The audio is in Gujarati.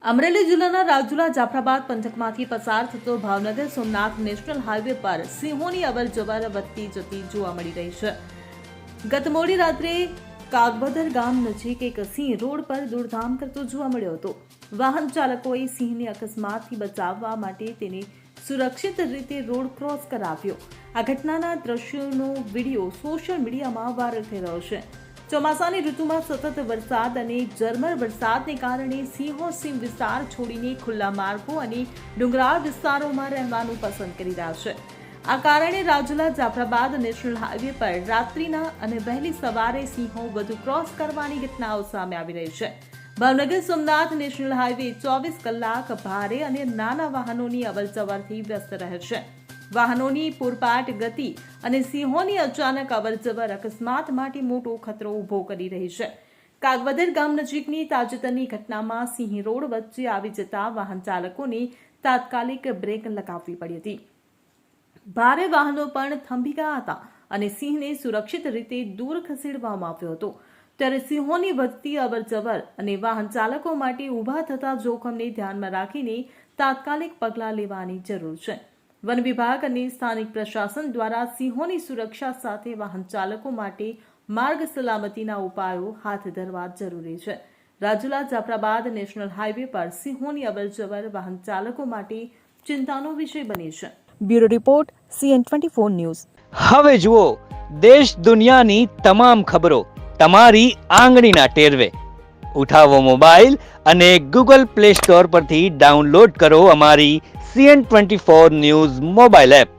અમરેલી જિલ્લાના રાજુલા જાફરાબાદ પંથકમાંથી પસાર થતો ભાવનગર સોમનાથ નેશનલ હાઈવે પર સિંહોની અવરજવર વધતી જતી જોવા મળી રહી છે। ગત મોડી રાત્રે કાગબદર ગામ નજીક એક સિંહ રોડ પર દોડધામ કરતો જોવા મળ્યો હતો। વાહન ચાલકોએ સિંહને અકસ્માતથી બચાવવા માટે તેને સુરક્ષિત રીતે રોડ ક્રોસ કરાવ્યો। આ ઘટનાના દ્રશ્યોનો વિડીયો સોશિયલ મીડિયામાં વાયરલ થઈ રહ્યો છે। ચોમાસાની ઋતુમાં સતત વરસાદ અને ઝરમર વરસાદને કારણે સિંહો સીમ વિસ્તાર છોડીને ખુલ્લા માર્ગો અને ડુંગરાળ વિસ્તારોમાં રહેવાનું પસંદ કરી રહ્યા છે। આ કારણે રાજુલા જાફરાબાદ નેશનલ હાઈવે પર રાત્રિના અને વહેલી સવારે સિંહો વધુ ક્રોસ કરવાની ઘટનાઓ સામે આવી રહી છે। ભાવનગર સોમનાથ નેશનલ હાઈવે 24 કલાક ભારે અને નાના વાહનોની અવરજવરથી વ્યસ્ત રહે છે। વાહનોની પૂરપાટ ગતિ અને સિંહોની અચાનક અવરજવર અકસ્માત માટે મોટો ખતરો ઊભો કરી રહી છે। કાગબદર ગામ નજીકની તાજેતરની ઘટનામાં સિંહ રોડ વચ્ચે આવી જતા વાહન ચાલકોને તાત્કાલિક બ્રેક લગાવવી પડી હતી। ભારે વાહનો પણ થંભી ગયા હતા અને સિંહને સુરક્ષિત રીતે દૂર ખસેડવામાં આવ્યો હતો। ત્યારે સિંહોની વધતી અવરજવર અને વાહન ચાલકો માટે ઊભા થતા જોખમને ધ્યાનમાં રાખીને તાત્કાલિક પગલાં લેવાની જરૂર છે। વન વિભાગ અને સ્થાનિક પ્રશાસન દ્વારા સિંહોની સુરક્ષા સાથે વાહન ચાલકો માટે માર્ગ સલામતીના ઉપાયો હાથ ધરવા જરૂરી છે। રાજુલા જાફરાબાદ નેશનલ હાઈવે પર સિંહોની અવરજવર વાહન ચાલકો માટે ચિંતાનો વિષય બની છે। Bureau report CN24 news. હવે જુઓ દેશ દુનિયાની તમામ ખબરો તમારી આંગળીના ટેરવે। ઉઠાવો મોબાઈલ અને Google Play Store પરથી ડાઉનલોડ કરો અમારી CN24 ન્યૂઝ મોબાઈલ એપ।